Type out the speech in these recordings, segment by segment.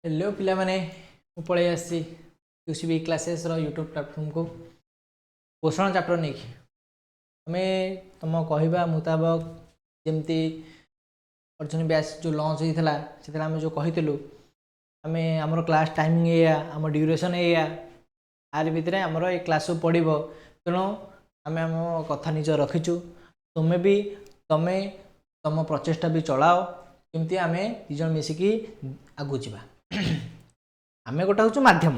Hello पिला माने पलि आसी यूसीबी क्लासेस यूट्यूब प्लेटफॉर्म को पोषण चैप्टर नहीं आम तुम कहवा मुताबक जमती अर्जुन बैच जो लॉन्च होता से आम जो कहूँ आम आमर क्लास टाइमिंग या आम ड्यूरेशन या आर भितर आमर ये क्लास पड़ो तेणु आम आम कथा निज रखीचु तुम्हें भी तुम्हें तुम प्रचेषा भी चलाओ केमती आम दिज मिसिकी आगू जा आम गोटे हूँ मध्यम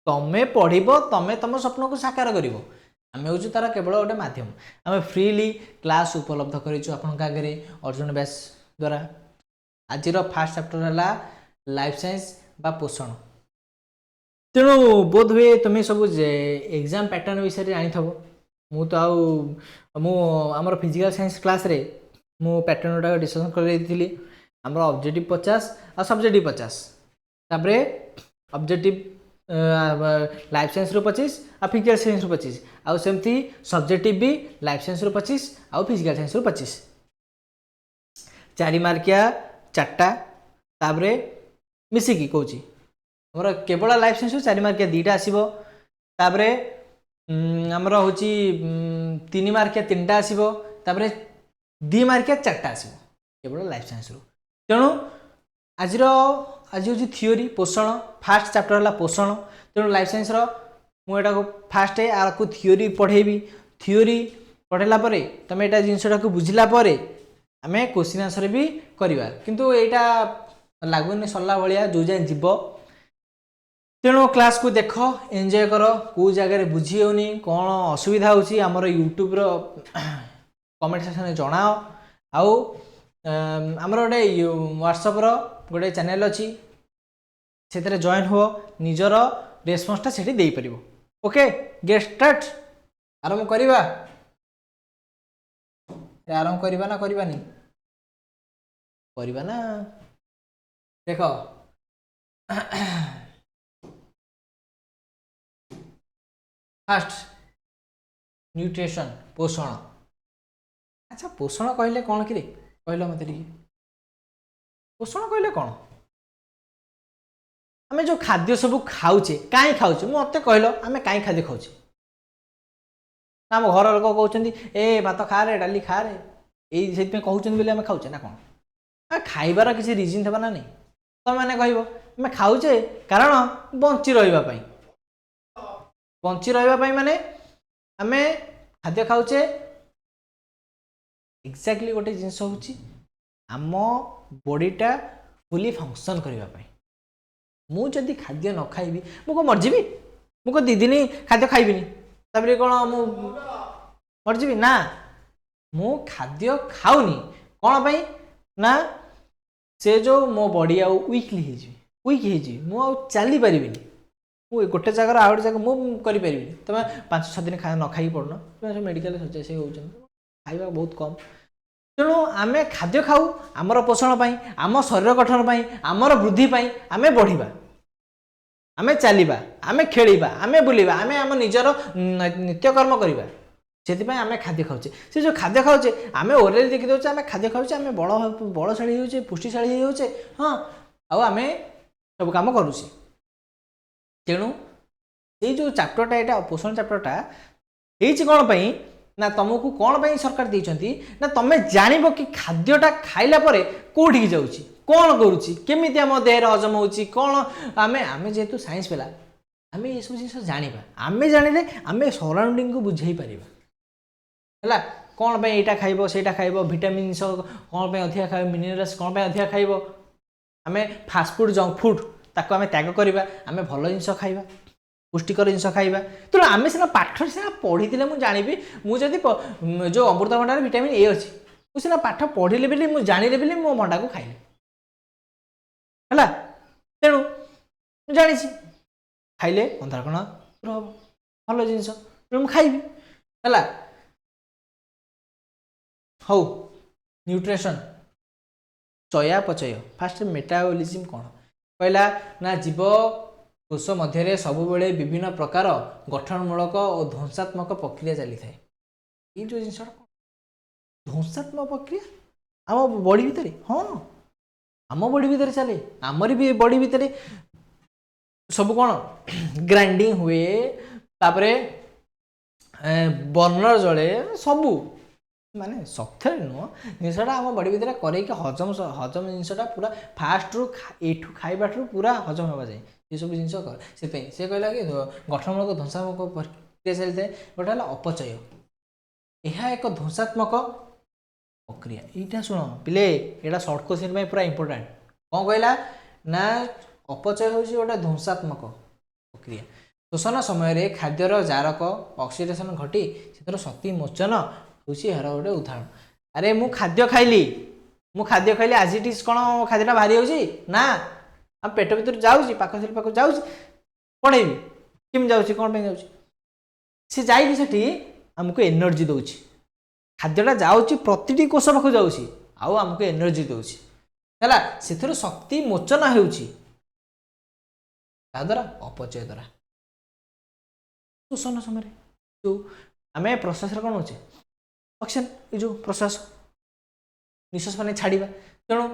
तुम्हें पढ़ तुम्हें तुम स्वप्न को साकार कर आम हूँ तार केवल गोटे मध्यम आम फ्रीली क्लास उपलब्ध करगे अर्जुन बैच द्वारा आज फास्ट चैप्टर है लाइफ साइंस बा पोषण तेणु बोध हुए तुम्हें सब एग्जाम पैटर्न विषय जानी थो मु तो आमर फिजिकल साइंस क्लास रे मु पैटर्न गुटा डिस्कसन कर आमर ऑब्जेक्टिव 50 और सब्जेक्टिव 50 तापर ऑब्जेक्टिव लाइफ साइंस रो 25 और फिजिकल साइंस रो 25 आउ सेमती सब्जेक्टिव भी लाइफ साइंस रो 25 आउ फिजिकल साइंस रो 25 4 मार्किया 4टा तापर मिसिकी कहूँ आमर केवल लाइफ साइंस 4 मार्किया 2टा आसो तापर आमर हूँ 3 मार्किया 3टा आसो तापर 2 मार्किया 4टा आसो केवल लाइफ साइंस रो तेणु आज हूँ थियोरी पोषण फास्ट चैप्टर है पोषण तेणु लाइफ साइंस मुझे फास्ट आपको थियोरी पढ़ेबी थियोरी पढ़ेला तुम यहाँ जिनसा बुझला आम क्वेश्चन आंसर भी करवा किंतु यहाँ लगुनि सरला भाया जो जाए जीव तेणु क्लास को देख एंजॉय कर कौ जगार बुझी होनी कौन असुविधा होची आमर यूट्यूब रो कमेंट सेक्शन जनाओ आउ आमर गोटे व्हाट्सएप रो गोटे चैनल अच्छी से जॉइन हो निजर रेस्पॉन्सटा से दे पार ओके गेट स्टार्ट आरंभ करवा आरंभ करवा ना करवानी करवा ना देख फास्ट न्यूट्रिशन पोषण अच्छा पोषण कहले कौन कि कहल मत पोषण कहले कौन आम जो खाद्य सब खाऊे कहीं खाऊे मत कहल आम कहीं खाद्य खाऊे आम घर लोग कहते ए भात खा रे डाली खा रे ये कहते बोले आम खाऊे ना कौन खाइबार किसी रिजन था ना नहीं तुम मैंने कह आम खाऊे कारण बंची रही बंची रही माने आम खाद्य खाऊे एक्जाक्टली गोटे जिनस हूँ आम बॉडीटा फुली फंक्शन करने मुझे खाद्य न खाइबी मुझे मरजीबी मुझे 2 दिन खाद्य खाइबिनी तापर कौन मु मरजीबी ना मु खाद्य खाऊनी कौन पाई ना से जो मो बॉडी आउ वीकली वीक हो चली पारि मुझे गोटे जगह आउ गोटे जगह मुझे करें तुम 5-6 दिन न खाई पड़न तुम मेडिकल सजाई हो खाଇବା बहुत कम तेणु आम खाद्य खाऊ आमर पोषण पाई आम शरीर गठन पाई आमर वृद्धि पाई आम बढ़िबा आम चलिबा आम खेलिबा आम बुलिबा आम आम निजर नित्यकर्म करवा से आम खाद्य खाऊे से जो खाद्य खाऊे आम ओरली देखी दे आम खाद्य खाऊे आम बलशाड़ी होचे पुष्टिशाड़ी होचे हाँ आम सब कम करुचे तेणु ये जो चैप्टरटा यहाँ पोषण चैप्टरटा ये कौन पाई ना तुमको कौन पाई सरकार देइछंती ना तुम जानिबो कि खाद्यटा खाइला परे कोठी जाउची कौन करुची केमिति आम देह हजम होची कौन आमे आमे जेतु साइंस पेला आमे ये सब जिनिस जानिबा आमे जानिले आमे सराउंडिंग को बुझाई परिबा हला कौन पाई एटा खाइबो सेटा खाइबो विटामिन कौन पाई अधिका खाइबो मिनरल्स कौन पाई अधिका खाइबो आमे फास्ट फूड जंक फूड ताको आमे त्याग करिबा आमे भलो जिनिस खाइबा पुष्टिकर जिन खाइबा तेणु आम सीना पाठ सीना पढ़ी मुझे जानी मुझे जो अमृतभंडार विटामिन ए अच्छी मुझे सीना पाठ पढ़िले बोली मुझे जानिले बोली मो भंडा को खाइले है तेणु जानी खाइले अंधारकण दूर हम भल जिनस मुझे खाइबी है हौ न्यूट्रिशन चयापचय फास्ट मेटाबॉलिज्म कौन कहला ना जीव कोष मध्य सब बेले विभिन्न प्रकार गठनमूलक और ध्वंसात्मक प्रक्रिया चली था ये जो जिन ध्वंसात्मक प्रक्रिया आम बॉडी भितर हाँ आम बॉडी भितर चले आमर भी बॉडी भितर सब कौन ग्राइंडिंग हुए तापरे बर्नर जले सबू माने सत्य नुह जिनसा आम बड़ी भितर करके हजम हजम जिनसा पूरा फास्ट रु एठू खाइबा पूरा हजम होगा जाए ये सब जिन से कहला कि गठनमूलक ध्वंसात्मक प्रक्रिया चलता है गोटे है अपचय यह एक ध्वंसात्मक प्रक्रिया यहाँ शुण पिले यहाँ सर्ट क्वेश्चन पूरा इंपोर्टाट कौन कहला ना अपचय हूँ गोटे ध्वंसात्मक प्रक्रिया शोषण समय खाद्यर जारक ऑक्सीडेशन घटी से शक्ति मोचन हूँ यार गोटे उदाहरण अरे मु खाद्य खाइली आज इट इज कौन खाद्यटा बाहरी होची ना हम पेट भर जाऊँगी पाखल पाख जाऊँगी पढ़ेबी केमी जाऊँगी कौन पे जाऊँगी सी जाइकी आमको एनर्जी दौर खाद्यटा जाऊँगी प्रति कोष पाख जाऊँगी आउ आमको एनर्जी दौर है से शक्ति मोचन होद्वारा अपचय द्वारा शोषण समय जो आम प्रश्वास कौन हो ऑक्सीजन ये जो प्रश्वास निश्वास मैंने छाड़ा तेणु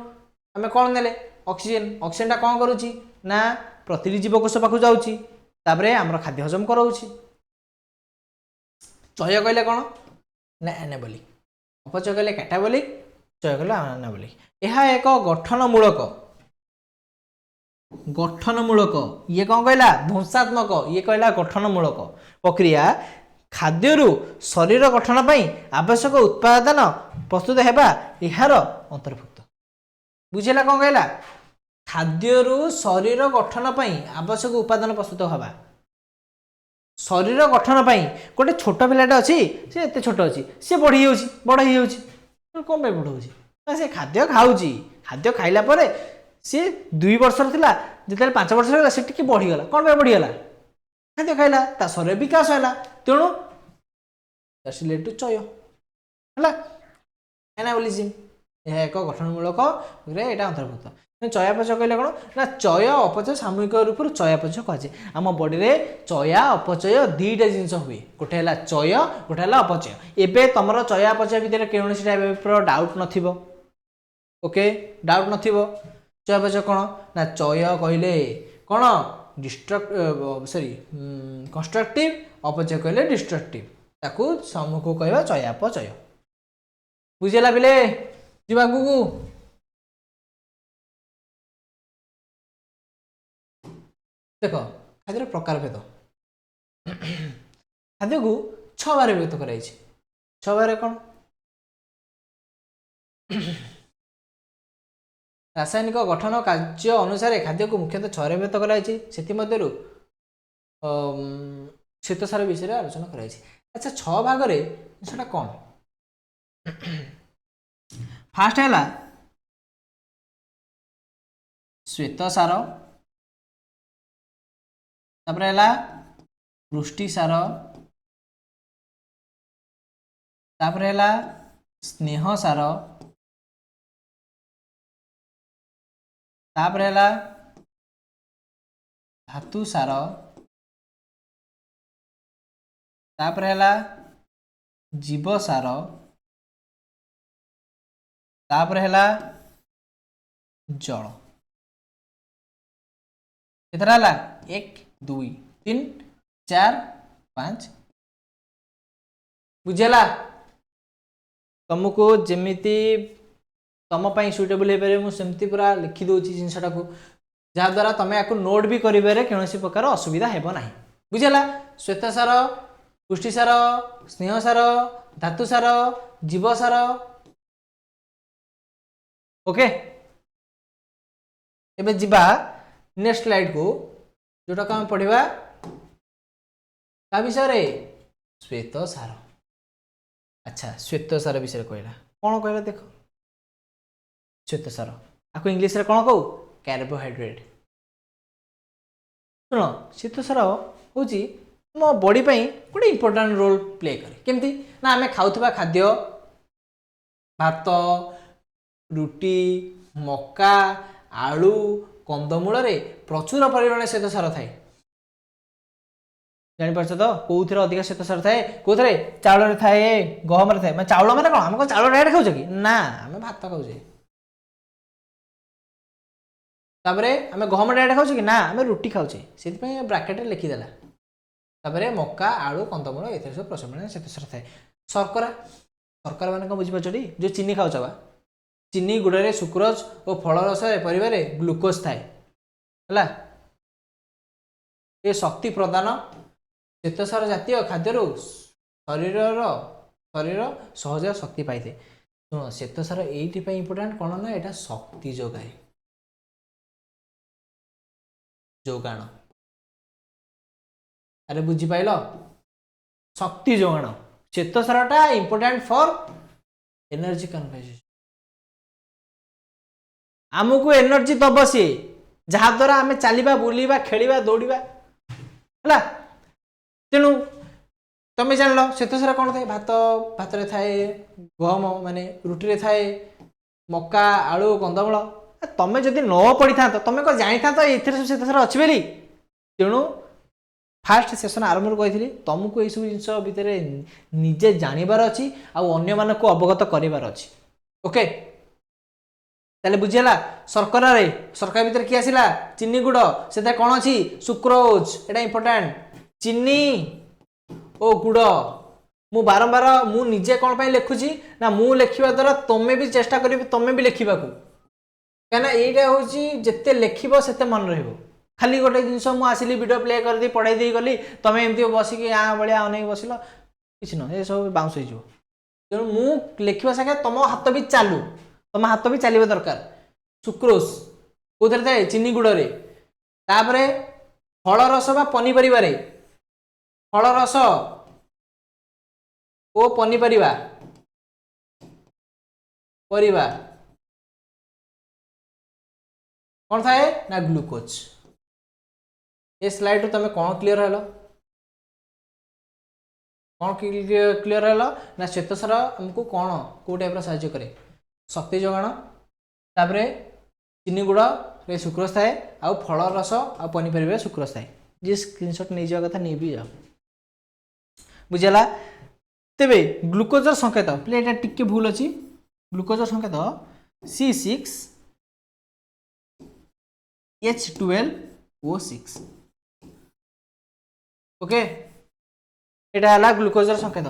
आम कौन ने ऑक्सीजन ऑक्सीजन कौन करुच्ची ना प्रति जीवकोष पाख जाऊँगी आमर खाद्य हजम कराऊँ चय कहले कौन ना एनाबोलिक अपचय कहले कैटाबोलिक चय कहले एनाबोलिक यह एक गठनमूलक ये कौन कहला ध्वंसात्मक ये कहला गठनमूलक प्रक्रिया खाद्यरू शरीर गठन पर आवश्यक उत्पादन प्रस्तुत हेबा यार अंतर्भुक्त बुझेला कौन कहला खाद्यरू शरीर गठन पर आवश्यक उत्पादन प्रस्तुत हवा शरीर गठन पर गोटे छोट पिलाटे अच्छी सी एत छोट अच्छी सी बढ़ी बड़ हो कौन बढ़ से खाद्य खाद्य खाइला पर सी 2 वर्ष थिला जिते 5 वर्ष होला से टिके बढ़ीगला कौन पे बढ़ीगला खाद्य खाइला ता शरीर विकास होला तेणु दैट्स रिलेटेड टू चय है एनाबोलिज्म यह एक गठनमूलक यहाँ अंतर्भुक्त चयापचय कहले कौन ना चय अपचय सामूहिक रूप चयापचय कहुए आम बॉडी रे चया अपचय 2टा जिनस हुए गोटे है चय गोटे है अपचय एबे तुम चयापचय भितर कौन टाइप डाउट नथिबो ओके डाउट नथिबो चयापचय कौन ना चय कहले कौन सॉरी कंस्ट्रक्टिव अपचय कहले डिस्ट्रक्टिव ताकू समूह को कहवा चयापचय बुझेला बिले जीवा को देख खाद्य प्रकार भेद खाद्य को 6 भाग व्यक्त कर 6 भाग कौन रासायनिक गठन कार्य अनुसार खाद्य को मुख्यतः 6 व्यक्त कर श्वेतसार विषय में आलोचना कर अच्छा 6 भाग जिनसा कौन फास्ट है श्वेतसार तापर है पुष्टिसार तापर है स्नेहसार तापर है धातुसार तापर है जीवसार तापर है जल केतरा है 1 2 3 4 5 बुझेला तुमको जमीती तुम सुइटेबल हो पारे मुझे पूरा लिखी दूसरी जिनसा को जहाद्वारा तुम या नोट भी करें कौन प्रकार असुविधा हेब ना बुझेला श्वेतसार पुष्टिसार स्नेहसार धातुसार जीवसार ओके एबे जिबा नेक्स्ट स्लाइड को जोटा आम पढ़ा का विषय श्वेतसार अच्छा श्वेतसार विषय कहला कौन कहला देख श्वेतसार आपको इंग्लिश रे कौन कहू कार्बोहाइड्रेट शुण श्वेतसार हूँ मो बॉडी गोटे इंपोर्टाट रोल प्ले करे केमती ना आम खाऊा खाद्य भात रुटी मका आलू कंदमूल प्रचुर परिमाण श्वेतसार थाए जापार तो कौ थे अधिक श्वेतसार थाए कौ थे चाउल थाए गहम थाए चाउल मैंने कौन आम चाउल डायरेक्ट खाऊ कि ना आम भात खाऊे तापर आम गहम डायरेक्ट खाऊ कि ना आम रुटी खाऊे से ब्राकेट लिखिदेला तापर मका आलू कंदमूल ये सब प्रसरण श्वेतसार थाए शर्करा शर्करा मैंने कौन बुझीपार जो चीनी खाऊच बा चीनी गुड़े सुक्रोज और फल रस परिवार ग्लुकोज थाए है ये शक्ति प्रदान श्वेतसार जातीय खाद्य शरीर शरीर सहज शक्ति पाई थे शुण श्वेतसार ये इंपोर्टाट कौन ना यहाँ शक्ति जोगाए जोगाण अरे बुझीपाल शक्ति जोगाण श्वेतसारटा इंपोर्टाट फॉर एनर्जी कन्वर्सेशन आमको एनर्जी दब सी जहाद्वारा आम चलवा बुलवा खेलवा दौड़ा है तेणु तुम्हें जान लो श्वेतसार कौन थाए भात भात थाए गहम माने रुटी थाए मका आलू कंदमूल तुम्हें जदि न पढ़ी था तुम्हें कौन जानी था ये श्वेतसार अच्छी बोली तेणु फास्ट सेशन आरंभ कही तुमको ये सब जिन भितर निजे जानवर अच्छी आने मानक अवगत करार अच्छी ओके ताले बुझीगला शर्करा रे शर्करा भितर किए आसला चीनी गुड़ से कौन अच्छी सुक्रोज एटा इंपोर्टाट चीनी ओ गुड़ मु बारंबार मु निजे कौन पाई लिखुची ना मु लिखा द्वारा तुम्हें भी चेष्टा करी तुम्हें भी लिखा कहीं यहाँ हूँ जिते लिखब से मन रही खाली गोटे जिनस मुझे आसली वीडियो प्ले कर दी पढ़ाई दे गली तुम्हें एमती बसिकी यहाँ भाया अनेक बसिल कि न ये सब बाउंस हो तेणु मु लिखा सागे तुम हाथ भी चालू तुम हाथ भी चलवा दरकार सुक्रोज कौन थाए चीनी गुड़े तापर फल रस बा पनीपरिया फल रस ओ पनीपरिया परिवा कौन थाए ना ग्लुकोज ये स्लाइड तुम कौन क्लीयर है कौन क्लीयर है ना श्वेतसार आमको कौन कौ टाइप साहाय्य करे शक्ति जोगाण तापर चीनी गुड़ रे सुक्रोज थाए आउ फल रस आ पनीपरिया सुक्रोज थाए जी स्क्रीनशॉट नहीं जावा कथा नहीं भी जाओ बुझेला तेबे ग्लुकोजर संकेत प्ले एटा टिके भूल अछि ग्लुकोजर संकेत C6H12O6 ओके एटा हला ग्लुकोजर संकेत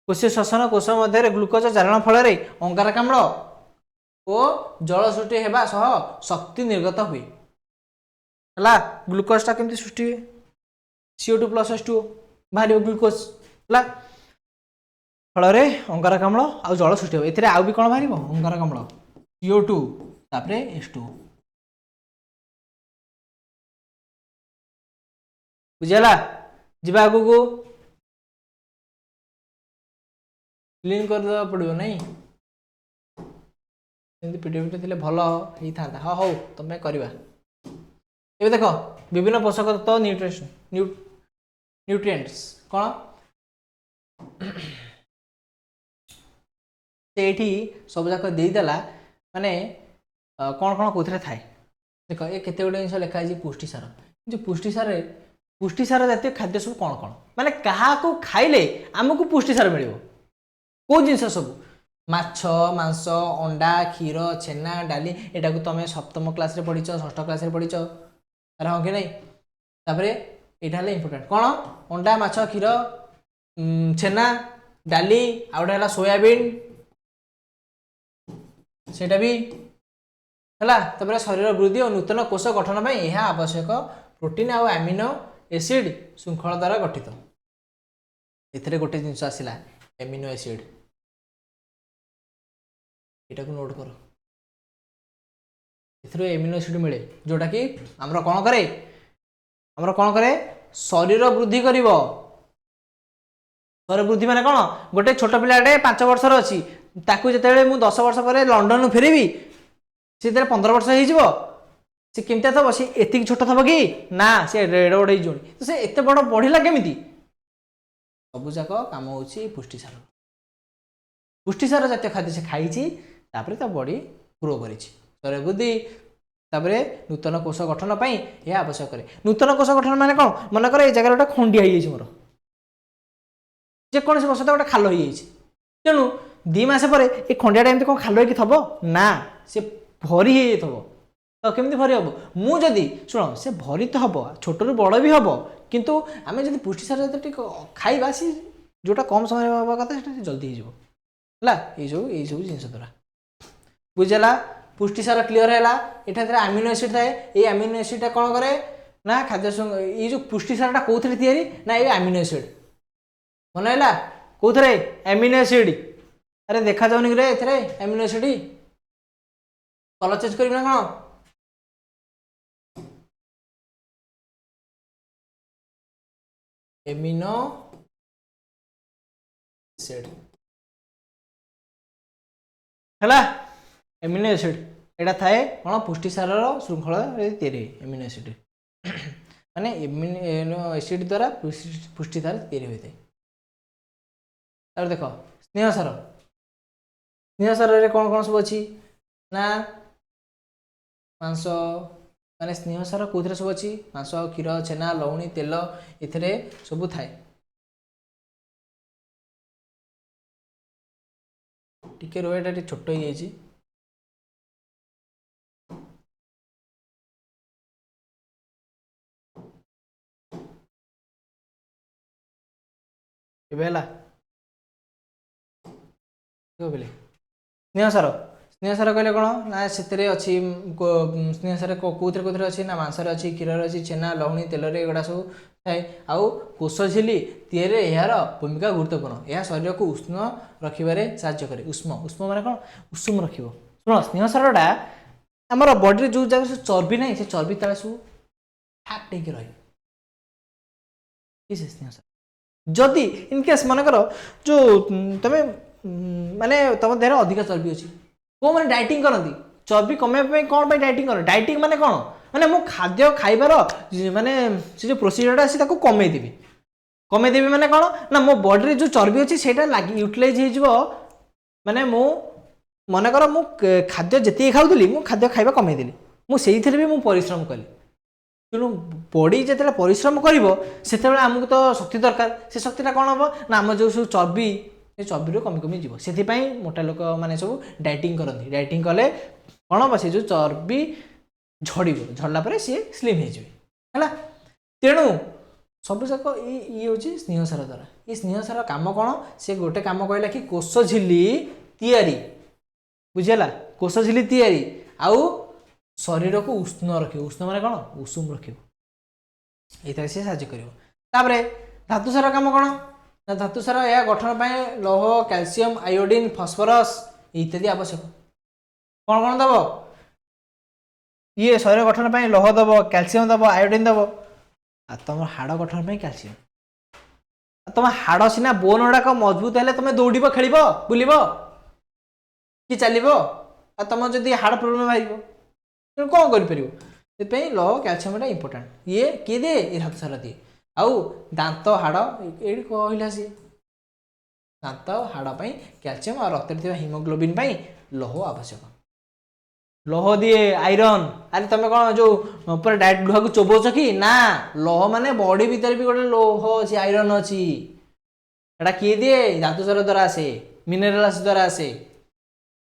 कोश श्वसन कोश मध्य ग्लुकोज चारण फल अंगारकाम्ल और जल सृष्टि होगा सह शक्ति निर्गत हुए है ग्लुकोजटा केमती सृष्टि हुए CO2 + H2O बाहर ग्लुकोज है फल अंगारकाम्ल आ जल सृष्टि हो ए आउ भी कौन बाहर अंगारकाम्ल CO2 तापर H2O बुझेगा जीवा आगु को क्लीन करदे पड़ो नहीं पीडीएफ थे भल होता हाँ हौ तुम्हें करवा ये देख विभिन्न पोषक तत्व न्यूट्रिएंट्स कौन से सब जाक देदेला माने कौन कौन कौन थाए देख ये केते गुटे जिन लिखाई पुष्टिसार जो पुष्टिसार जातीय खाद्य सब कौन कौन माने क्या खाइले आमको पुष्टिसार मिल कौ जिन सब माछ मांस अंडा क्षीर छेना डाली एटा को तुम सप्तम क्लास रे पढ़ीच षष्ठ क्लास रे पढ़ीच अरे हाँ कि नहीं तापर यहाँ इंपोर्टेंट कौन अंडा माछ क्षीर छेना डाली आउटा सोयाबीन सेटा भी है शरीर वृद्धि और नूतन कोष गठन पर यह आवश्यक प्रोटीन और एमिनो एसिड श्रृंखला द्वारा गठित एथिरे गोटे जिनस आसला एमिनो एसिड यहाँ को नोट कर एमिनो एसिड मिले जोटा कि आमर कौन करे शरीर वृद्धि कर शरीर वृद्धि माने कौन गोटे छोट पिलाटे 5 वर्षर अच्छी ताकू जिते मुझे 10 वर्ष पर लंडन फेरबी से 15 वर्ष हो सी केमती थब सी एति छोट थब कि ना सी रेड़ बड़ जोड़ी तो से एत बड़ बढ़ला केमी सबूक कम हो पुष्टिसार जातीय खाद्य से खाई बॉडी ग्रो कर शरीर वृद्धि तापर नूतन कोष गठन पर यह आवश्यक करे नूतन कोष गठन माने कौन मनकर ये जगह गोटे खंडिया हो मोर जेकोसी बस गोटे खाल हो तेणु 2 मास पर ये खंडियाटा एमती कौन खाल हो थब ना सी भरी हो तो केमती भरी हम मुझे शुण से भरी तो हम छोटू बड़ भी हम किंतु आम जब पुष्टिसार खाଇବା सी जोटा कम समय हवा कथा जल्दी हो ये सब जिन द्वारा बुझेगा पुष्टिसार क्लीयर है यहाँ आमिनो एसिड थाए ये आमिनो एसिड कौन करे ना खाद्य ये जो पुष्टिसार कौन या ना ये आमिनो एसिड मन है कौन आमिनो एसिड अरे देखा जाऊनी रे आमिनो एसिड कलर चेंज कर कौन एमिनो एसिड है एमिनो एसिड एटा थाए कौन पुष्टिसार श्रृंखला एमिनो एसिड माने एमिनो एसिड द्वारा पुष्टिसार तैयारी होता है। देख स्नेहसार स्नेहसार कौन कौन सब अच्छी ना मांस माने स्नेहसार कौन सब अच्छी मांस क्षीर छेना लवणी तेल ये सब थाए टिके रोटा छोट हो जाए स्नेहसार स्नेहसार कहले कौन ना से अच्छी स्नेहसार कौन कौन अच्छी ना मांसर अच्छी क्षीर अच्छी छेना लवणी तेल एगुड़ा सब थाए आउ कोष झिली तैयारी यार भूमिका गुरुत्वपूर्ण यह शरीर को उष्ण रखिबारे साहाय्य करे उष्म उष्म माने कौन उषुम रखिबो शुण स्नेहसारटा आमर बॉडी जो जगह से चर्बी ना से चर्बी तले सब फैक्ट होकर रही स्नेहसार जदि इनकेस मनकर जो तुम माने तुम देह अधिक चर्बी अच्छी को मैंने डाइटिंग करती चर्बी कमेबा कौन डाइटिंग कर डाइटिंग माने कौन माने मु खाद्य खाइबार माने से जो प्रोसीजरटा अच्छी कमेदेवी माने कौन ना मो बॉडी जो चर्बी अच्छी से यूटिलाइज हो माने मु मनकर मु खाद्य जी खाऊली मु खाद्य खाइबा कमेदेली मुझे भी मु परिश्रम कली तेणु बॉडी जिते परिश्रम कर आमको तो शक्ति दरकार से शक्तिटा कौन हम ना आम जो सब चर्बी से चर्बी कमी कमी जीव से मोटा लोक मैंने सब डाइटिंग करती डाइटिंग कले कौन हम से जो चर्बी झड़ झड़ला सी स्लिम हो तेणु सब जाक ये हूँ स्नेहसार द्वारा ये स्नेहसार काम कौन से गोटे काम कहला कि कोष झिली तैयारी बुझेगा कोष झिली तैयारी आउ शरीर को उष्ण रख उष्ण माने कौन उषुम रख ये साहय कर धातुसार काम कौन ना धातुसार यह गठन पर लौह कैल्शियम आयोडीन फस्फरस इत्यादि आवश्यक कौन कौन दब ये शरीर गठन पर लौह दब कैल्शियम दब आयोडीन दब आ तुम हाड़ गठन पर कैल्शियम तुम हाड़ सीना बोन गुड़ाक मजबूत है तुम दौड़ खेल बुल कि चलो तुम जब हाड़ प्रोब्लेम बाहर कौन कर लौह कैल्शियम इंपोर्टाट ये किए दिए ये धातुसार दिए आउ दांत हाड़ ये कहला सी दांत हाड़ कैल्शियम और रक्त हिमोग्लोबिन लौह आवश्यक लौह दिए आयरन अरे तुम कौन जो पूरा डायरेक्ट लुहा को चोबौच कि ना लौह माने बॉडी भीतर भी गोटे लौह अच्छी आयरन अच्छी एटा किए दिए धातुसार द्वारा आसे मिनेराल्स द्वारा आसे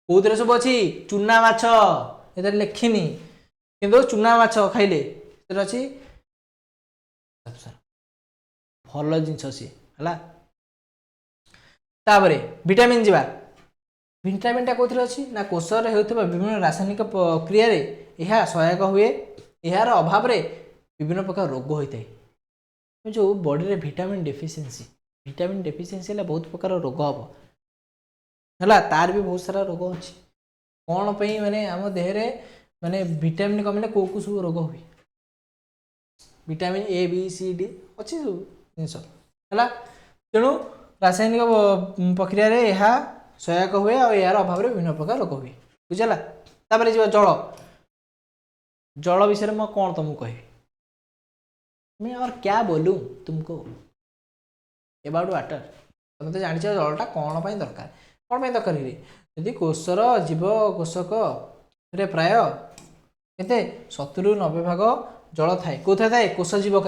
कौन सब अच्छी चूना माछ ये लिखिनी किंतु चूना माछ खाइले अच्छी धातुसार भल जिनस सी है तापर विटामिन जीवा विटामिनटा कौन अच्छी ना कोषर होता विभिन्न रासायनिक प्रक्रिया यह सहायक हुए यार अभाव विभिन्न प्रकार रोग होता है जो बॉडी रे विटामिन डेफिशिएंसी बहुत प्रकार रोग हम है तार भी बहुत सारा रोग अच्छी कौन पे माने आम देहरे माने विटामिन कमिले कौ कौ सब रोग हुए vitamin A B C D अच्छी सब जिनस है तेणु रासायनिक प्रक्रिया यह सहायक हुए और यार अभाव विभिन्न प्रकार रोग हुए बुझेगा तापर जी जल जल विषय में कौन तुमको कह मैं और क्या बोलूँ तुमको अबाउट वाटर तुम तो जान जलटा कौन पर दरकार कौन पर दरकार यदि कोषर जीव कोषक प्राय के 70-90 भाग जल थाए कौन थाए कोष जीवक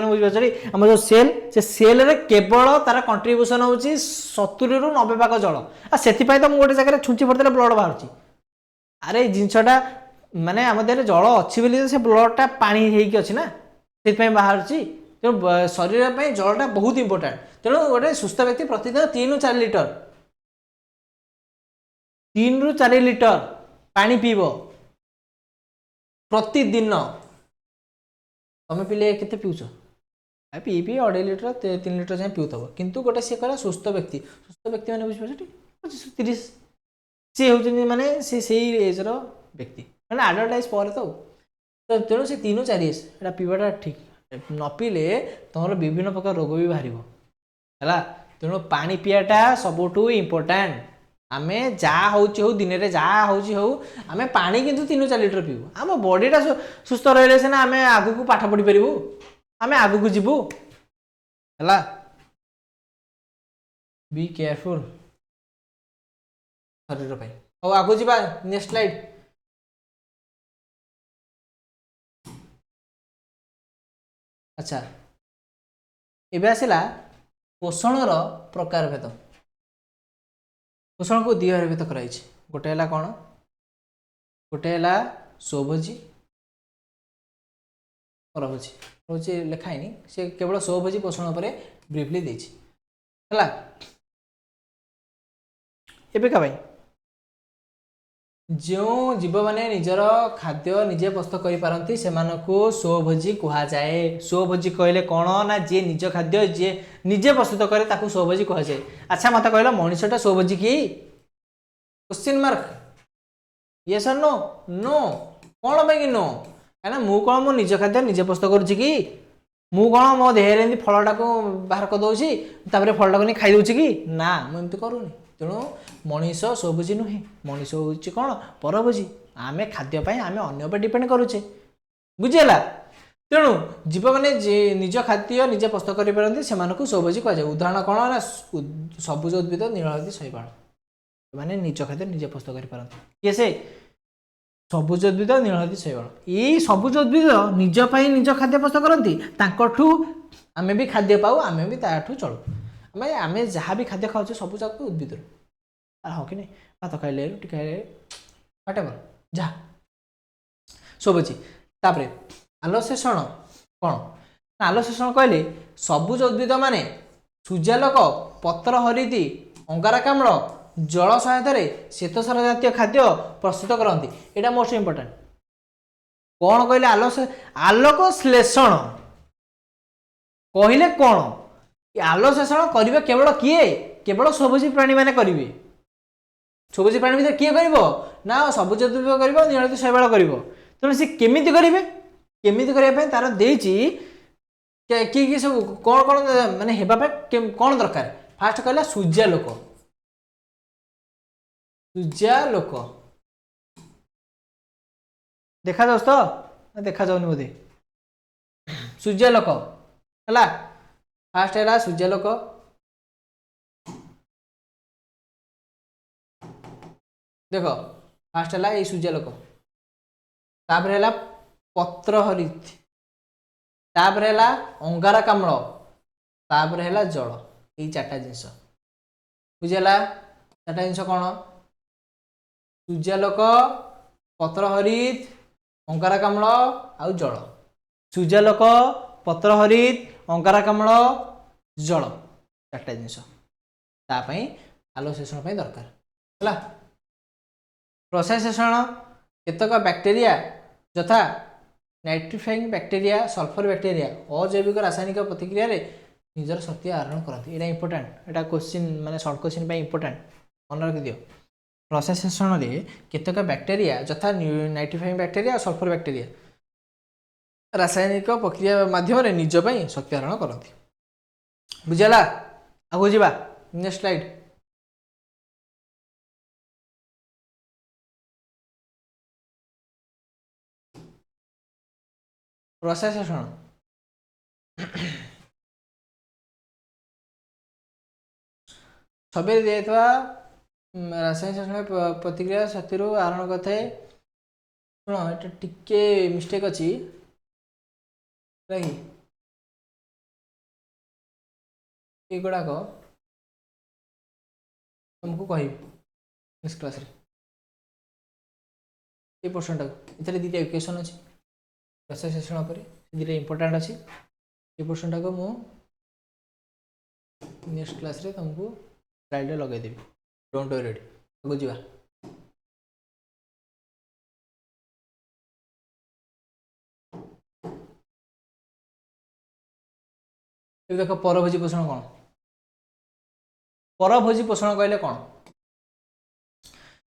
बुझे आम जो सेल से सेल रे केवल तार कंट्रीब्यूशन हूँ 70-90 भाग जल आ से तो मुझे गोटे जगह छुंची पड़ते ब्लड बाहर अरे जिनसटा माने आम देह जल अच्छी बोली से ब्लडटा पानी होगी अच्छी ना से बाहर तेणु शरीर में जलटा बहुत इंपोर्टाट तेणु गोटे सुस्थ व्यक्ति प्रतिदिन 3 ରୁ 4 ଲିଟର 3 ରୁ 4 ଲିଟର पानी पीब प्रतिदिन तुम पिले केते पिउछ पी पी 2.5 ଲିଟର 3 ଲିଟର जाए पिउथब किंतु गोटे सी कह सुस्थ व्यक्ति मैंने बुझे 25-30 सी हूँ माने से एजर व्यक्ति मैंने आडल्टाइज पर तो तेणु से 3 ରୁ 4 एटा पीवाटा ठीक न पीले तुम विभिन्न प्रकार रोग भी बाहर है तेणु पानी पीवाटा सबुठू इम्पोर्टाट आम जहाँ हूँ दिन में जहाँ हूँ आम पानी किंतु 3-4 ଲିଟର पीबू आम बॉडीटा सुस्थ रही सीना आम आग को पाठ पढ़ी पारू आम आग को जीवु है बी केयरफुल शरीर पर हौ आगु जीवा नेक्स्ट स्लाइड अच्छा एबे आसिला पोषणर प्रकार भेद पोषण को 2 भाग भेद कराई गोटे है कौन गोटे है स्वभोजी परभोजी रोचे लिखाई से केवल स्वभोजी पोषण पर ब्रीफली देछि है एबे का भाई जो जीव माने निजर खाद्य निजे प्रस्तुत करि पारंती सेमानकु स्वभोजी कहा जाए स्वभोजी कहले कौन ना जे निज खाद्य जे निजे प्रस्तुत करे ताकू स्वभोजी कहा जाए अच्छा मत कहला मनुष्यटा स्वभोजी की क्वेश्चन मार्क यस और नो नो कौन पे कि नो कहना मु कौन मो निज खाद्य निजे प्रस्तुत करूची कि मु कौन मो देहरे एमती फलटा को बाहर कर दउची तापरे फलटा को नहीं खाई दउची कि ना मु एमती करूनी तेणु मनीष स्वभोजी नुहे मनीष हूँ कौन परभोजी आम खाद्यपाई आम अगर डिपेंड करुचे बुझीगला तेणु जीव मैंने निज खाद्य निजे प्रस्तुत कर स्वभोजी कहुए उदाहरण कौन ना सबुज उद्भिद नीलहळदी शैवाल मैंने निज खाद्य निजे प्रस्तुत कर किए से सबुज उद्भिद नीलहळदी शैवाल ये सबुज उद्भिद निजपाई निज खाद्य प्रस्तुत करती आम भी खाद्य पाऊ आम भी ताठू चलू आम जहाँ भी खाद्य खाऊ सब जाक उद्भिद हाँ कि नहीं भात खाइले रुटी खाइले व्हाटएवर जहाँ स्वभोजी तापरे आलोशेषण कौन आलोशेषण कहले सबुज उद्भिद माने सूर्यालोक पत्र हरिति अंगारकाम्ल जल सहायतार श्वेतसार जातीय खाद्य प्रस्तुत करती यहाँ मोस्ट इम्पोर्टेंट कौन कहले आलोक श्लेषण कहले कौन आलोशेषण करिवे केवल किए केवल स्वभोजी प्राणी माने करिवे स्वभोजी प्राणी भीतर किए करिवो ना सबुज उद्भिद करिवो नीलहळदी शैवाल करिवो तेणु से केमिति करिवे केमिति करिया पय तार देइची कि सब कौन कौन माने हेबा पे कौन दरकार फास्ट कहला सूर्यालोक देखा जाउस तो देखा जाउनी बोधे सूर्यालोक हला फास्ट है सूर्यालोक देख फास्ट है ये सूर्यालोक तापर है पत्र हरित तापर है अंगारकाम्ल तापर है जल ये 4टा जिनस बुझेगा 4टा जिनस कौन सूर्यालोक पत्र हरित अंगारकाम्ल आउ जल सूर्यालोक पत्र हरित अंगारकाम्ल जल 4टा जिनस आलोशेषण दरकार है प्रसाशेषण केतक बैक्टेरिया यथा नाइट्रिफाइंग बैक्टेरिया सल्फर बैक्टेरिया अजैविक रासायनिक प्रतिक्रिया रे निजर शक्ति आहरण करती यहाँ इंपोर्टाट यहाँ क्वेश्चन माने शॉर्ट क्वेश्चन इंपोर्टाट मन रखि दियो प्रसाशेषण केतक बैक्टेरिया यथा नाइट्रिफाइंग बैक्टेरिया सल्फर बैक्टेरिया रासायनिक प्रक्रिया माध्यम निज शक्ति आहरण करती बुझेगा आगो जीवा नेक्स्ट स्लाइड प्रसाशेषण छवि दिया रासायनिक शोषण प्रतिक्रिया शक्ति आहरण करते शुण ये टिके मिस्टेक अच्छी युड़ाक तुमको कह नेक्स्ट क्लास ये पोर्शन टा इतरे दीटा इक्वेशन अछि प्रसंश्लेषण पर दीटा इंपोर्टेंट अछि ये पोर्शन टा को मु नेक्स्ट क्लास रे तुमको स्लाइड रे लगे देबी डोंट वरी आगो जीवा ये देखो परभोजी पोषण कौन परभोजी पोषण कहले कौन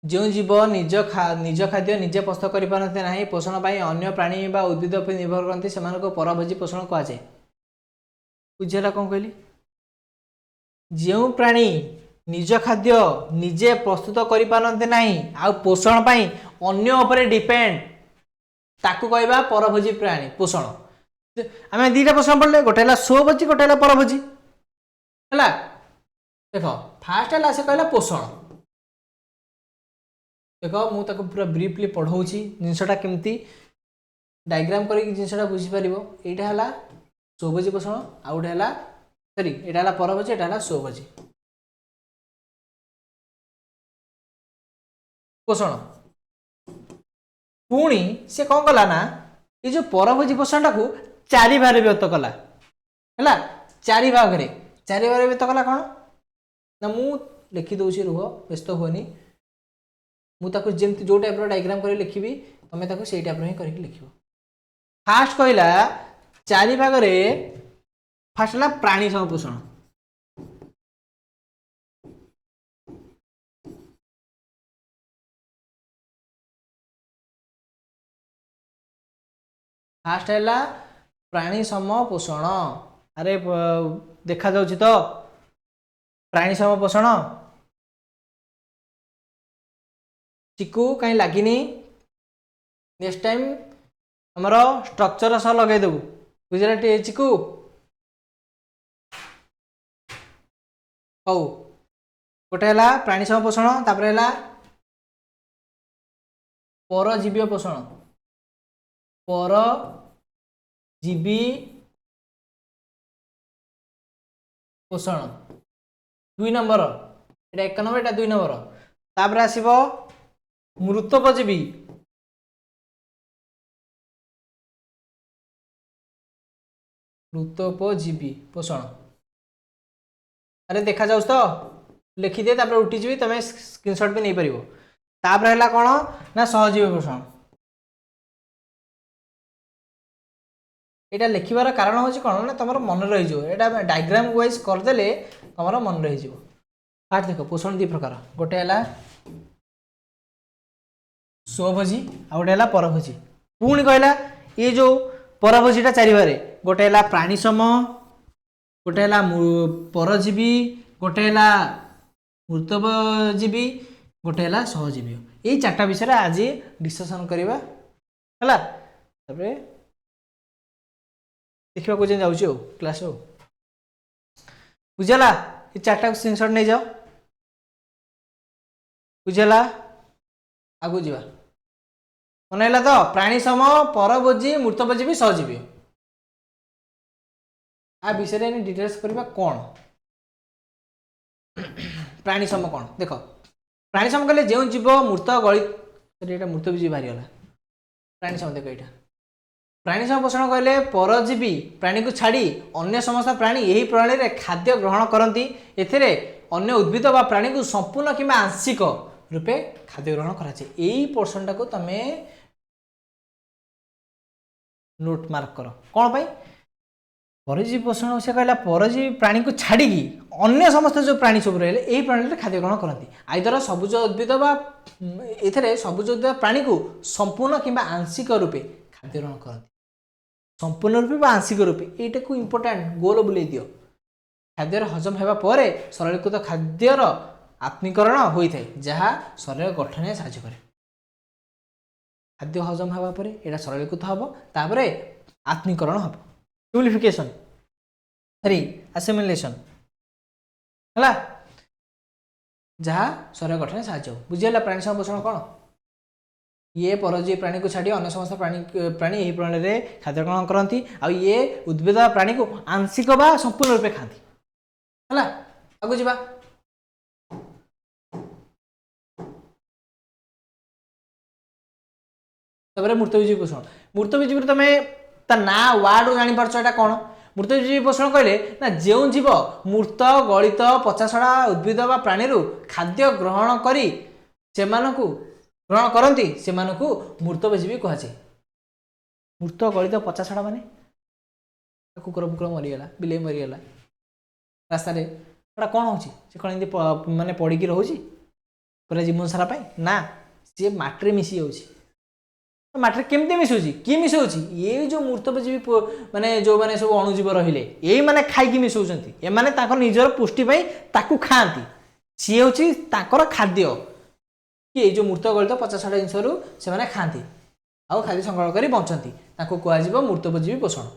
जो जीव निज खाद्य निजे प्रस्तुत कर पारते ना पोषण पाई अन्य प्राणी बा उद्भिद पर निर्भर करते से परभोजी पोषण कह जाए बुझेगा कौन कहली जो प्राणी निज खाद्य निजे प्रस्तुत कर पारते ना आ पोषण पाई अन्य उपरे डिपेंड ताकू कहबा परभोजी प्राणी पोषण आम दीटा पोषण पढ़ले गोटे है स्वभोजी गोटे है परभोजी है देख फास्ट है से कहला पोषण देख मुझे पूरा ब्रीफली पढ़ाऊँगी जिनसा केमती डायग्राम करके जिनसा बुझीपर यहाँ है स्वभोजी पोषण आ गए है सॉरी यहाँ है परभोजी यहाँ है स्वभोजी पोषण पुणी से कौन कला ना ये जो परभोजी पोषण टाक चारि भाग व्यक्त कला है चारि भाग व्यक्त कला कौन ना मु लिखि दूसरी रुह व्यस्त हुए मुझे जमी जो टाइप डायग्राम कर लिखी तुम्हें से टाइप हिं कर लिख फास्ट कहला चारि भाग फास्ट है प्राणी संपोषण फास्ट है प्राणी सम पोषण अरे देखा जाउछि तो प्राणी सम पोषण चिकू कहीं लगिनी नेक्स्ट टाइम हमर स्ट्रक्चर सह लगे देबू बुझला चिकू हौ गोटे है प्राणी सम पोषण तापर है परजीवी पोषण परजीवी पोषण 2 नंबर एटा 1 नंबर एटा 2 नंबर तापर आसीबो मृतोपजीवी मृतोपजीवी पोषण अरे देखा जाउछ तो लिखिदे तापर उठी जीवी तमे स्क्रीनशॉट भी नहीं परिबो तापर है कौन ना सहजीवी पोषण यहाँ लिखार कारण हूँ कौन ना तुम मन रही है डायग्राम वाइज करदे तुम मन रही फास्ट देख पोषण 2 प्रकार गोटे है स्वभोजी आ गए है परभोजी पुणी कहला ये जो परभोजीटा चारि बारे गोटे है प्राणी सम गोटे है परजीवी गोटे है मृतजीवी गोटे है सहजीवी यही 4टा विषय आज डिस्कसन करवा है देखा जाऊँ क्लास बुझला ये 4टा स्क्रीनशॉट नहीं जाओ बुझला आगु जा मन है तो प्राणी सम परभोजी मृतभोजी सहजीवी आ विषय डिटेल्स करवा कौन प्राणी सम कौन देख प्राणी सम कहले जो जीव मृत गली मृतभोजी बाहरीगला प्राणी सम देख यहाँ प्राणी सम पोषण कहले परजीवी प्राणी को छाड़ी अन्य समस्त प्राणी यही प्रणाली रे खाद्य ग्रहण करती एथिरे अन्य उद्भिद बा प्राणी को संपूर्ण किंबा आंशिक रूपे खाद्य ग्रहण कराए यही पोर्शन टाको तमे नोट मार्क कर कौन पाई परजीवी पोषण से कहला परजीवी प्राणी को छाड़ी अन्य समस्त जो प्राणी सब रहे यही प्रणाली रे खाद्य ग्रहण करती आइदर सबुज उद्भिद बा एथिरे सबुज उद्भिद प्राणी को संपूर्ण किंबा आंशिक रूपे खाद्य ग्रहण करती संपूर्ण रूपे आंशिक रूपे यहाँ को इम्पोर्टाट गोल बुले दियो खाद्यर हजम होगा पर सरलीकृत खाद्यर आत्मीकरण होता है जहाँ शरीर गठन साहाय्य करे खाद्य हजम होगा पर यहाँ सरलीकृत हम तापर आत्मीकरण हम प्यूरिफिकेशन सॉरी असिमिलेशन है जहाँ शरीर गठन साहाय्य हो बुझीगला प्राणी संपोषण कौन ये परजीवी प्राणी को छाड़ी अन्य समस्त प्राणी यही प्रणाली रे खाद्य ग्रहण करती आ ये उद्भिद प्राणी को आंशिक बा संपूर्ण रूपे खाती है आगु जा तापर मूर्तविजीवी पोषण मूर्तविजीवी तुम ता ना वार्ड जानी पारछ एटा कोन मूर्तजीवी पोषण कहले ना जो जीव मूर्त गलित पचासड़ा उद्भिद बा प्राणी खाद्य ग्रहण करी सेमानकु ग्रहण करती सेमानकु मूर्तजीवी कहुचे मूर्त गलित पचासड़ा माने कुकुर फुकुर मरीगला बिले मरीगला रास्ता कौन हो माने पड़ी रोचे पूरा जीवन सारा ना सी माटी मिसी जाऊँगी माटी केमती मिसाऊँ किए मिसाऊँ ये जो मूर्तजीवी माने जो माने सब अणुजीव रहिले यही माने खाई मिसाऊँ एमाने निजर पुष्टि ताकू खाती सी हूँ खाद्य कि जो मूर्त गलित 50 जिनस से खाती आउ खाद्य संग्रह कर बंचती कह मूर्तजीवी पोषण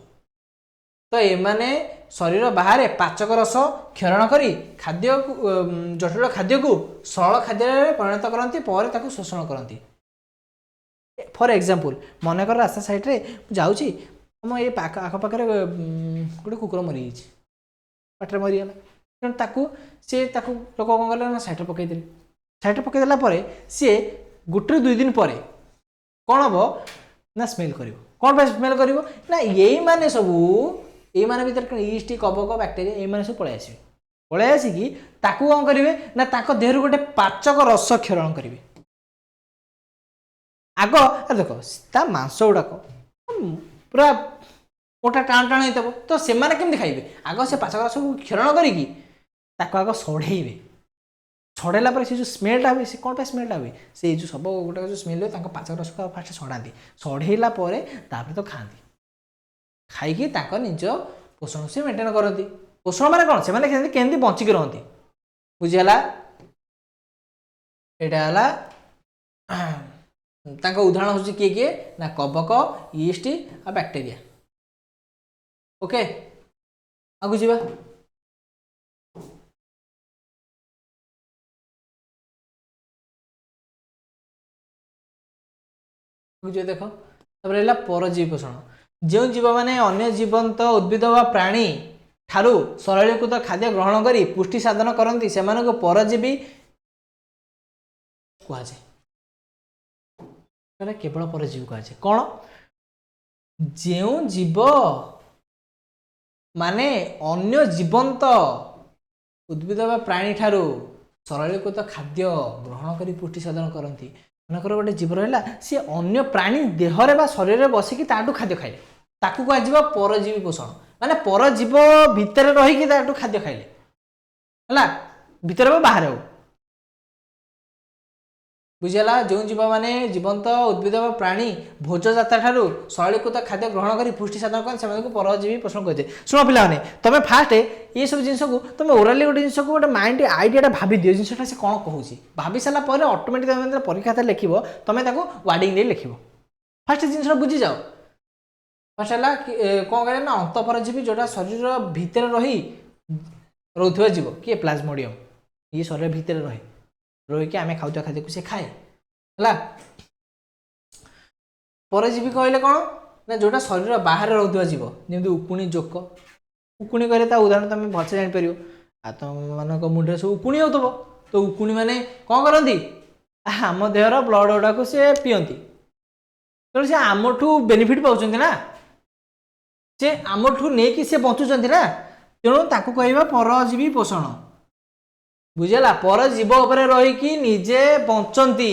तो एमाने शरीर बाहर पाचक रस क्षरण करी खाद्य जटिल खाद्य को सरल खाद्य परिणत करती पर शोषण करती फॉर एग्जांपल मनकर रास्ता साइड रे जाऊँगी आम ये आखपाखे गोटे कुकुर मरी पाटे मरीगला तेणु ताकू सी लोक कौन कले साइड पकईदे साइड पकईदेला सी गोटे 2 दिन पर कौन हम ना स्मेल कर कौन स्मेल कर ना यही माने सबू ये माने भीतर ईस्ट कबक बैक्टेरिया ये माने सब पलि आसिकी ताकू कौन करेंगे ना ताको देहर गोटे पाचक रस क्षरण करेंगे आग देख ता मांस गुड़ाक पूरा मोटा टाण टाण होता तो से केमती खाइबे आग से पाचक रस को क्षरण करी आग सड़ेबे छड़ेला पर से जो स्मेलटा हुए से कौन स्मेलटा हुए से जो सब गोटा जो स्मेल हुए पाचक रस को फास्ट सड़ाती सड़ेला तो खाती खाई निज पोषण से मेंटेन करती पोषण माने कौन से केमती बंचिक रहती बुझीगला यहाँ उदाहरण हूँ किए किए ना कबक ईस्ट आ बैक्टेरिया ओके आगु जीवा देख परजीवी पोषण जो जीव माने अन्य जीवंत उद्भिद वा प्राणी ठारू सरलीकृत खाद्य ग्रहण करी पुष्टि साधन करती से परजीवी कहुए केवल परजीवी कहुए कौन जो जीव माने अन्य जीवंत उद्भिद वा प्राणी ठारू सरलीकृत खाद्य ग्रहण करी पुष्टि साधन करती मनकर गोटे जीव रहा सी अन्य प्राणी देहरे बा शरीर बसिकी ताठू खाद्य खाइले ताकू कह परजीवी पोषण माने परजीव भितर रही खाद्य खाइले है भितर बाहर हो बुझीगला जो जीव माने जीवंत उद्भिद प्राणी भोजजाता ठारू सरलीकृत खाद्य ग्रहण कर पुष्टि साधन कर परजीवी पोषण कहते शुण पे तुम फास्ट ये सब जिन को तुम ओराली गोटे जिन को गोटे माइंड आइडिया भाभी दियो जिनटा से कौन कहूँ भाभी सारापर ऑटोमेटिक तुम परीक्षा खाते लिख तुम वार्डिंग दे लिख फास्ट जिन बुझी जाओ फास्ट है कौन कह ना अंतपरजीवी जोटा शरीर भितर रही रोथुवा जीव किए प्लाज्मोडियम ये शरीर भितर रहे रही आम खाऊा खाद्य को सी खाए है परजीवी कहले कौन ना जोटा शरीर बाहर रोथुवा जीव जमी उकुणी जोक उकुणी कहले उदाहरण तुम भलसे जापर आ तुम मान मुंडे सब उकुणी हो तो उकुणी मैंने कौन करती आम देहर ब्लड गुड़ा को सी पीती तेणु सी आमठू बेनिफिट पाँच ना से आमठू नहीं कि बंचुंट ना तेणु ताकू कहवा परजीवी पोषण बुझेगा परजीव उपरे रही निजे बंचती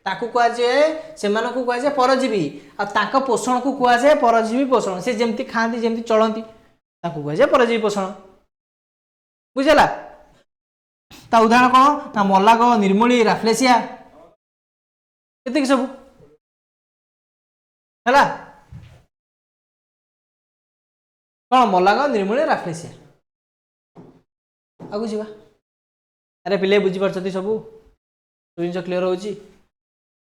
ताकू कहुए से कहुए परजीवी आ पोषण को कहुए परजीवी पोषण से जमती खाती जमती चलती ताकू कहुए परजीवी पोषण बुझेगा ता उदाहरण कौन ना मलाग निर्मूली राफ्लेसिया ये सब है कौन मलाग निर्मूली राफ्लेसिया आगु जीवा अरे पिले बुझीपार सब जिन क्लीयर हो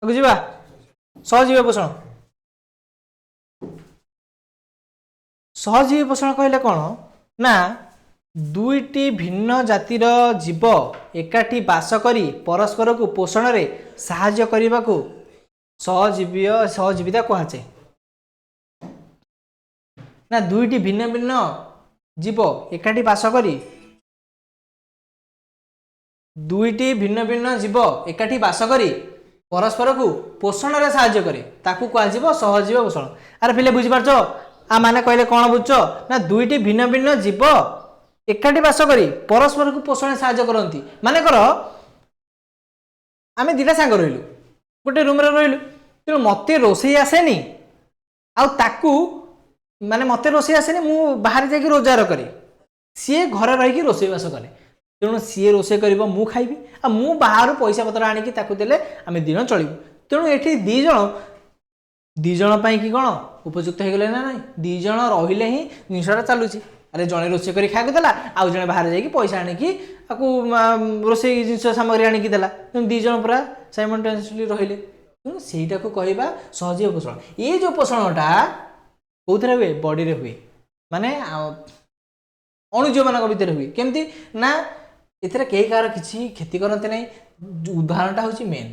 बुझा सहजीवी पोषण सहजीवी पोषण कहले कौन ना दुईटी भिन्न जातिर जीव एकाठी बास करी परस्पर को पोषण रे साहाय्य करने को सहजीविता कहुए ना दुईटी भिन्न भिन्न जीव एकाठी बास करी दुईटी भिन्न भिन्न जीव एकाठी बास करी परस्पर को पोषण रे साहाय्य करे ताकू कह सहजीव पोषण। अरे पिले बुझी पारछ आ माने कहले कौन बुझ ना दुईटी भिन्न भिन्न जीव एकाठी बास करी परस्पर को पोषण साहाय्य करती। माने कर आमे दिटा सांग रहिलु गोटे रूम रे रहिलु तेणु मते रोषेई आसेनी आकू माने मते रोषेई आसेनी मु बाहर जाकि रोजगार करे सी घरे रही रोषेईबास करे तेणु सी रोषेई कर मु खाइबी आ मु बाहर पैसा पत्र आणिकी ताकू देले आमे दिन चलिबु। तेणु एठी दी जण पई कि कोन उपयुक्त हो गले ना नहीं दी जण रहिले ही जिनसटा चलुची। अरे जणे रोषेई करी खाइको देला आउ जणे बाहर जाकि पैसा आणिकी आकू रोषेई जिनस सामग्री आणिकी देला तेणु दी जण पूरा साइमल्टेनियसली रहिले तेणु सेटा को कहबा सहजीव पोषण। ये जो पोषणटा कोथरे हुए बॉडी रे हुए माने अणुजीव मान भितर हुए केमती ना एथरे कई कार किसी क्षति करते नहीं। उदाहरणटा हूँ मेन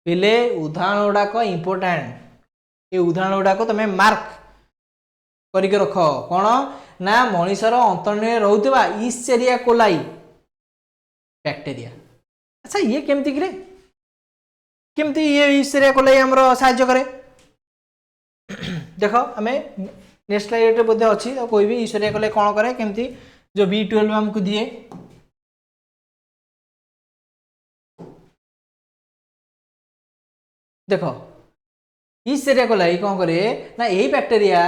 पहले उदाहरण गुड़ाक इम्पोर्टाट ये उदाहरण गुड़ाक तुम मार्क करके रख कौन ना मनीषर अंतर्निर्भर रोकवा इस्चेरिया कोलाई बैक्टेरिया। अच्छा ये केमती कि केमती ये इस्चेरिया कोलाई आमर साहाय्य करे देख आम नेक्स्ट स्लाइड बोधे अच्छी तो कोई भी इस्चेरिया कोलाई कौन करे केमती जो B12 हमको दिए देख इस्चेरिया कोलाई कौन करे ना यही बैक्टेरिया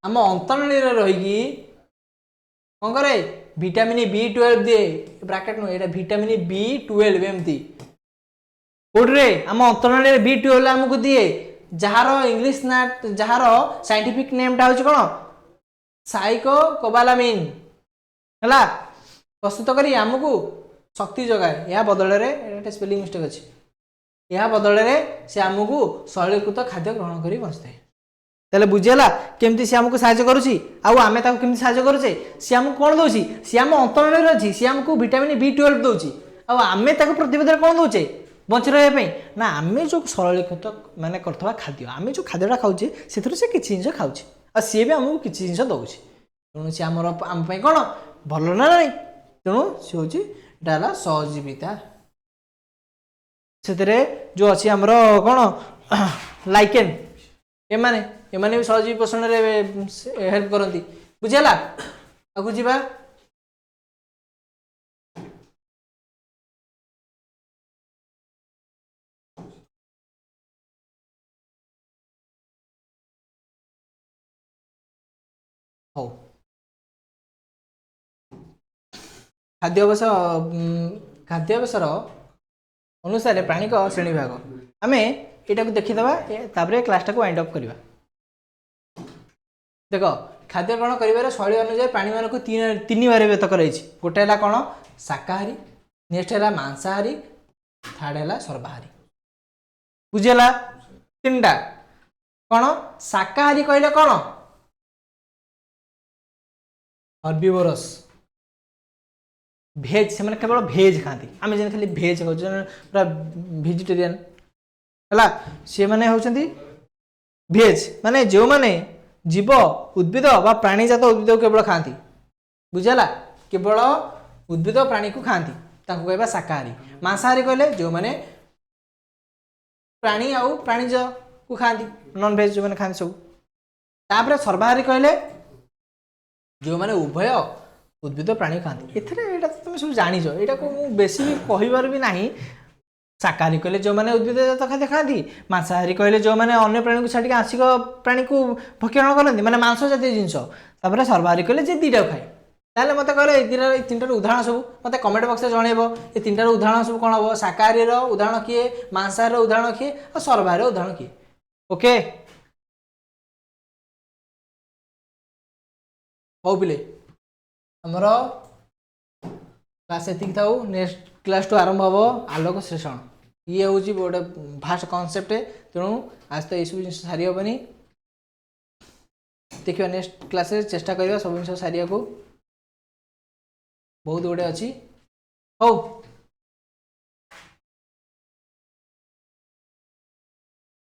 आम अंतर्निर्भर रही कौन करे विटामिन B12 दिए ब्रैकेट नो ये विटामिन B12 एमती कोड्रे आम अंतर्निर्भर B12 हमको दिए जार इंग्लिश ना जार साइंटिफिक नेमटा हूँ कौन साइकोकोबालामिन है प्रस्तुत करी आमको शक्ति जगाए या बदल में स्पेलिंग मिस्टेक अच्छी या बदल में से आमको शैलीकृत खाद्य ग्रहण कर बचते तेल बुझीगला केमती सी आमको साहाय्य करुच्ची आम केमती साहाय्य करुचे सी आमको कौन दौर सी आम अंतर्निर्भर अच्छी सी आमको विटामिन B12 दूसरी आम प्रतिबद्धता कौन दौचे बची रही ना आम जो सरलीकृत मानने करवा खाद्य आम जो खाद्यटा खाऊे से किसी जिन खाऊे आ सी भी आमको किसी जिन दौर तेणु सी आम कौन भल ना नहीं तेणु सी हूँ इटा सहजीविता से जो अच्छी आमर कौन लाइकेन एमाने भी सहजीवी पोषण हेल्प करती बुझीगला आगु जीवा हो खाद्याभ्यासर अनुसार प्राणिक श्रेणी भाग आम यहाँ को देखीदे तापर क्लासटा को वाइंड अप करवा। देख खाद्य ग्रहण कर शैली अनुसार प्राणी मानक तीन बार व्यत कर गोटे है कौन शाकाहारी नेक्स्ट है मांसाहारी थर्ड है सर्वाहारी बुझीगला तीन टा कौन शाकाहारी कहले कौन हर्बिवोरस भेज से केवल भेज खाती आम जन खाली भेज खाऊ पूरा भेजिटेरियन है सी मैंने होती भेज माने जो माने जीव उद्भिद बा प्राणीजात उद्भिद को केवल खाती बुझेगा केवल उद्भिद प्राणी को खाती कहवा शाकाहारी। मांसाहारी कहले जो माने प्राणी आउ प्राणीज को खाती नॉन भेज जो मैंने खाती सब तापर सर्वाहारी कहले जो माने उभय उद्भिद प्राणी खाती एटा तुम सब जानिच यहाँ को बेसी कहबार भी नहीं। शाकाहारी कहले जो मैंने उद्भिद जात खाद्य खाती मांसाहारी कहले जो मैंने अन्य प्राणी को छाड़ी आंशिक प्राणी को भक्षण करती माने मांस जातीय जिनस तापर सर्वाहारी कहले जे दीटा खाए ताले मत कहले तीन टार उदाहरण सब मत कमेंट बक्स में जनइब ये तीन टार उदाहरण सब कौन हम शाकाहारी उदाहरण किए मांसाहारी उदाहरण किए और सर्वाहारी उदाहरण किए ओके हो पिले आमर क्लास एतिक था नेक्स्ट क्लास टू आरंभ हम आलोक श्लेषण ये हूँ गोटे फास्ट कनसेप्ट तेणु आज तो यू जिन सारी हेनी देखिए नेक्स्ट क्लास चेष्टा करवा सब जिन सारिया को बहुत गुड़े अच्छी हो।